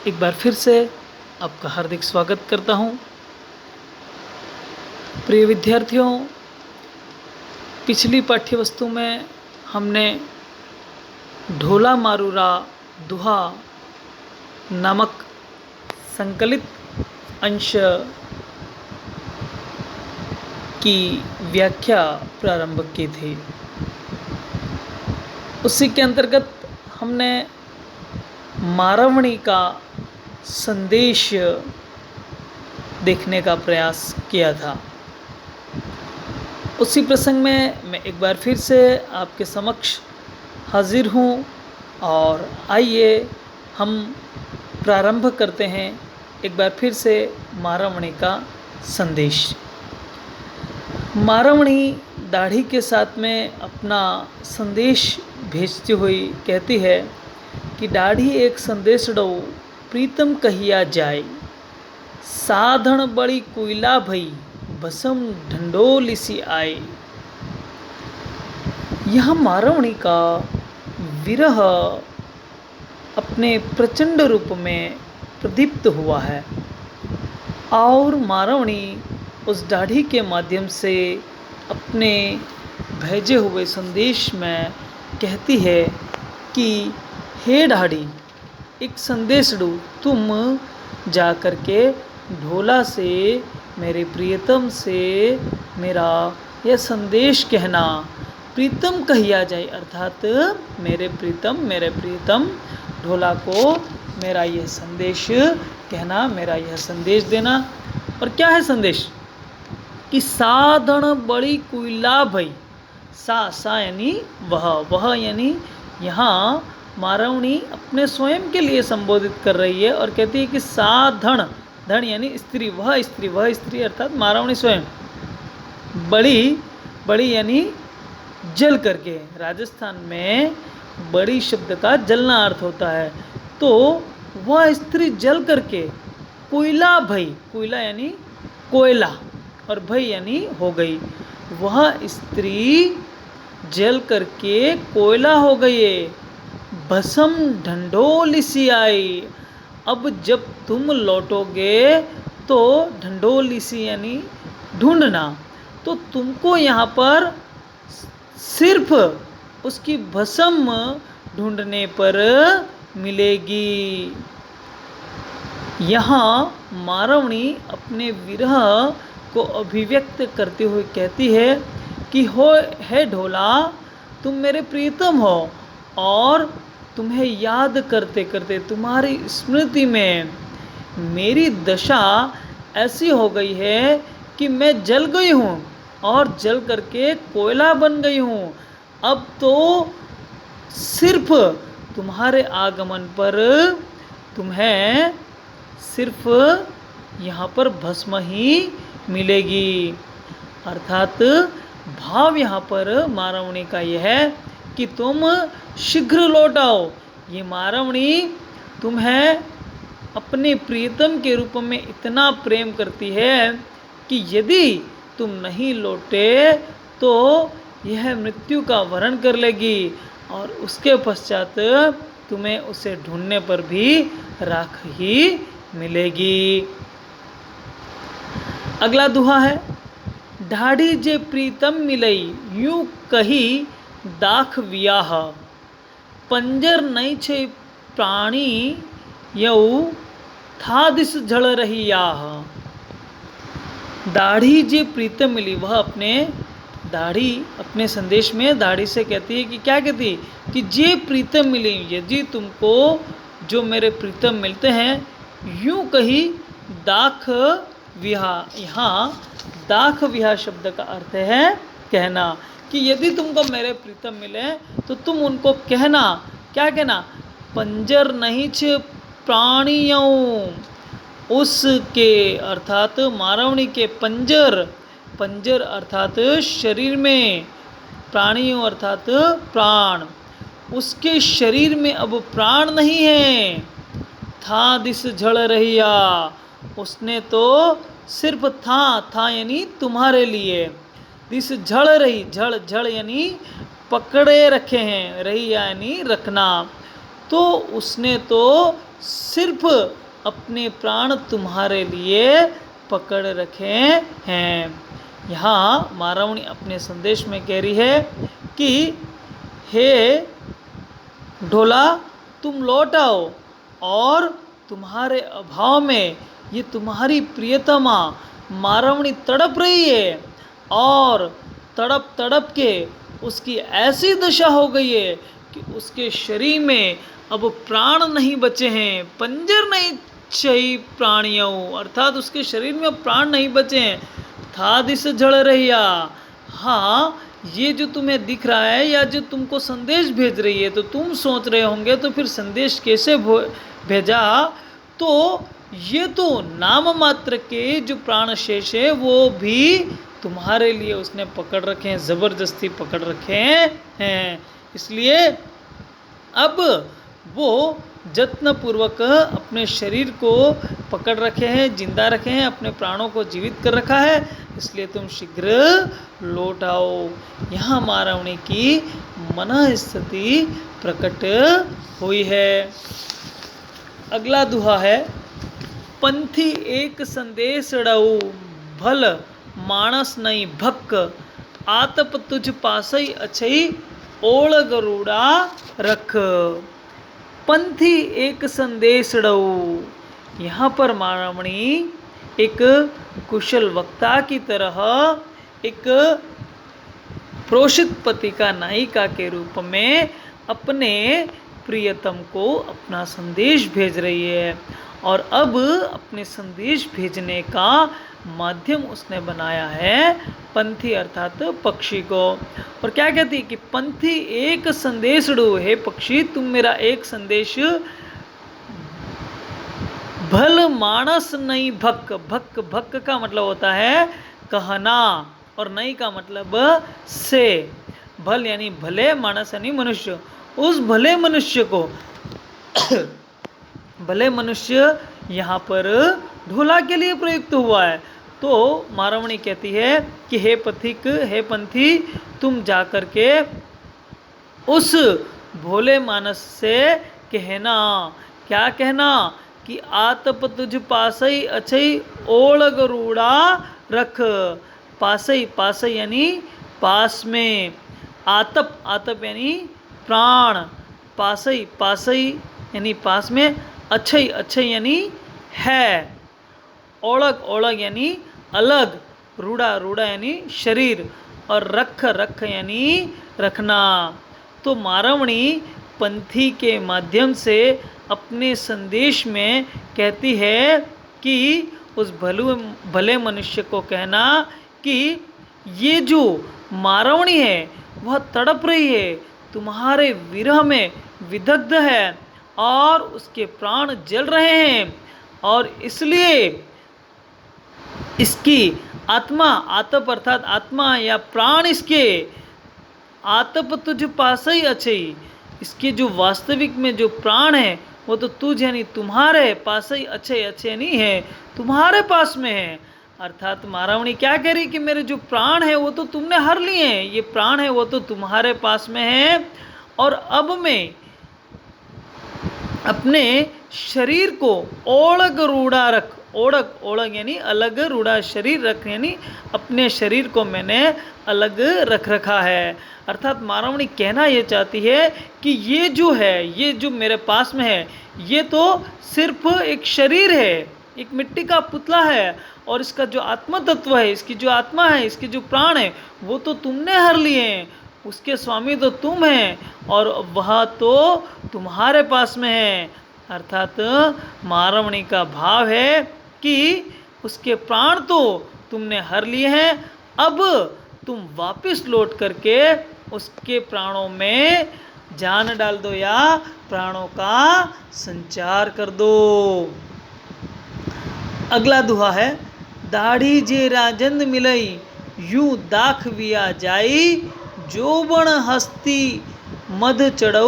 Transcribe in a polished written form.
एक बार फिर से आपका हार्दिक स्वागत करता हूँ। प्रिय विद्यार्थियों, पिछली पाठ्यवस्तु में हमने ढोला मारूरा दुहा नामक संकलित अंश की व्याख्या प्रारंभ की थी। उसी के अंतर्गत हमने मारवणी का संदेश देखने का प्रयास किया था। उसी प्रसंग में मैं एक बार फिर से आपके समक्ष हाजिर हूँ और आइए हम प्रारंभ करते हैं एक बार फिर से मारवणी का संदेश। मारवणी दाढ़ी के साथ में अपना संदेश भेजती हुई कहती है कि दाढ़ी एक संदेश डो प्रीतम कहिया जाए, साधन बड़ी कोयला भई भसम ढंडोली सी आए। यह मारवणी का विरह अपने प्रचंड रूप में प्रदीप्त हुआ है और मारवणी उस दाढ़ी के माध्यम से अपने भेजे हुए संदेश में कहती है कि हे दाढ़ी, एक संदेश दो, तुम जा कर के ढोला से मेरे प्रियतम से मेरा यह संदेश कहना, प्रीतम कहिया जाए अर्थात मेरे प्रीतम ढोला को मेरा यह संदेश कहना, मेरा यह संदेश देना। और क्या है संदेश कि साधन बड़ी कोयला भई, सा यानी वह यानी यहाँ मारवणी अपने स्वयं के लिए संबोधित कर रही है और कहती है कि साधन, धन यानी स्त्री, वह स्त्री अर्थात मारवणी स्वयं, बड़ी यानी जल करके। राजस्थान में बड़ी शब्द का जलना अर्थ होता है, तो वह स्त्री जल करके कोयला भई, कोयला यानी कोयला और भई यानी हो गई, वह स्त्री जल करके कोयला हो गई है। भसम ढंडोली सी आई, अब जब तुम लौटोगे तो ढंडोली सी यानी ढूंढना, तो तुमको यहाँ पर सिर्फ उसकी भसम ढूंढने पर मिलेगी। यहाँ मारवणी अपने विरह को अभिव्यक्त करते हुए कहती है कि हे ढोला, तुम मेरे प्रीतम हो और तुम्हें याद करते करते तुम्हारी स्मृति में मेरी दशा ऐसी हो गई है कि मैं जल गई हूँ और जल करके कोयला बन गई हूँ। अब तो सिर्फ तुम्हारे आगमन पर तुम्हें सिर्फ यहाँ पर भस्म ही मिलेगी। अर्थात भाव यहाँ पर मारवणी का यह है कि तुम शीघ्र लौट आओ। ये मारवणी तुम्हें अपने प्रियतम के रूप में इतना प्रेम करती है कि यदि तुम नहीं लौटे तो यह मृत्यु का वरण कर लेगी और उसके पश्चात तुम्हें उसे ढूंढने पर भी राख ही मिलेगी। अगला दुहा है, ढाढ़ी जे प्रीतम मिलई यूं कही दाख वियाह, पंजर नहीं छे प्राणी यऊ था दिस झड़ रही याह। दाढ़ी जे प्रीतम मिली, वह अपने संदेश में दाढ़ी से कहती है कि क्या कहती है कि जे प्रीतम मिली, यदि तुमको जो मेरे प्रीतम मिलते हैं, यूं कही दाख विहा। यहाँ दाख विहा शब्द का अर्थ है कहना, कि यदि तुमको मेरे प्रीतम मिले तो तुम उनको कहना, क्या कहना, पंजर नहीं छ प्राणियों, उसके अर्थात मारवणी के पंजर अर्थात शरीर में, प्राणियों अर्थात प्राण, उसके शरीर में अब प्राण नहीं है। था दिस झड़ रहिया, उसने तो सिर्फ था यानी तुम्हारे लिए, दिस झड़ रही, झड़ यानी पकड़े रखे हैं, रही यानी रखना, तो उसने तो सिर्फ अपने प्राण तुम्हारे लिए पकड़ रखे हैं। यहाँ महारावणी अपने संदेश में कह रही है कि हे ढोला, तुम लौट आओ, और तुम्हारे अभाव में ये तुम्हारी प्रियतमा महारावणी तड़प रही है, और तड़प तड़प के उसकी ऐसी दशा हो गई है कि उसके शरीर में अब प्राण नहीं बचे हैं, पंजर नहीं छई प्राणियों, अर्थात उसके शरीर में अब प्राण नहीं बचे हैं। था दिस जड़ रहिया। हाँ, ये जो तुम्हें दिख रहा है या जो तुमको संदेश भेज रही है, तो तुम सोच रहे होंगे तो फिर संदेश कैसे भेजा, तो ये तो नाम मात्र के जो प्राण शेष है वो भी तुम्हारे लिए उसने पकड़ रखे हैं, ज़बरदस्ती पकड़ रखे हैं। इसलिए अब वो जत्नपूर्वक अपने शरीर को पकड़ रखे हैं, जिंदा रखे हैं, अपने प्राणों को जीवित कर रखा है, इसलिए तुम शीघ्र लौट आओ। यहाँ महारावणी की मन स्थिति प्रकट हुई है। अगला दुहा है, पंथी एक संदेश डऊ, भल मानस नहीं भक्क, आतप तुझ पासई अछई, ओळ गरुड़ा रख। पंथी एक संदेश डऊ। यहाँ पर महारावणी एक कुशल वक्ता की तरह एक प्रोषित पतिका नायिका के रूप में अपने प्रियतम को अपना संदेश भेज रही है, और अब अपने संदेश भेजने का माध्यम उसने बनाया है पंथी अर्थात पक्षी को। और क्या कहती है कि पंथी एक संदेश डू, हे पक्षी तुम मेरा एक संदेश भल मानस नहीं भक्क। भक्क भक्क का मतलब होता है कहना, और नहीं का मतलब से। भल यानी भले, मानस यानी मनुष्य, उस भले मनुष्य को भले मनुष्य यहाँ पर ढोला के लिए प्रयुक्त हुआ है। तो महारावणी कहती है कि हे पथिक, हे पंथी, तुम जाकर के उस भोले मानस से कहना, क्या कहना, कि आतप तुझ पासई अछई, ओळ गरुड़ा रख। पासई, पासई यानी पास में, आतप, आतप यानी प्राण, पासई, पासई यानी पास में, अछई, अछई यानी है, ओळग, ओळग यानी अलग, रूड़ा, रूड़ा यानी शरीर, और रख, रख यानी रखना। तो महारावणी पंथी के माध्यम से अपने संदेश में कहती है कि उस भले मनुष्य को कहना कि ये जो महारावणी है वह तड़प रही है, तुम्हारे विरह में विदग्ध है, और उसके प्राण जल रहे हैं, और इसलिए इसकी आत्मा, आतप अर्थात आत्मा या प्राण इसके, आतप तुझ पासई अछई, इसके जो वास्तविक में जो प्राण है वो तो तुझ यानी तुम्हारे, पासई अछई, अच्छे नहीं है, तुम्हारे पास में है। अर्थात महारावणी क्या कह रही कि मेरे जो प्राण है वो तो तुमने हर लिए हैं, ये प्राण है वो तो तुम्हारे पास में है, और अब मैं अपने शरीर को ओळग रूड़ा रख, ओळग, ओळग यानी अलग, रूड़ा शरीर रख यानी अपने शरीर को मैंने अलग रख रखा है। अर्थात महारावणी कहना ये चाहती है कि ये जो है, ये जो मेरे पास में है, ये तो सिर्फ एक शरीर है, एक मिट्टी का पुतला है, और इसका जो आत्म तत्व है, इसकी जो आत्मा है, इसके जो प्राण है वो तो तुमने हर लिए हैं, उसके स्वामी तो तुम हैं, और वह तो तुम्हारे पास में है। अर्थात महारावणी का भाव है कि उसके प्राण तो तुमने हर लिए हैं, अब तुम वापस लौट करके उसके प्राणों में जान डाल दो या प्राणों का संचार कर दो। अगला दुहा है, दाढ़ी जे राजन मिलई, यूं दाख विया जाई, जोबन हस्ती मध चढ़ऊ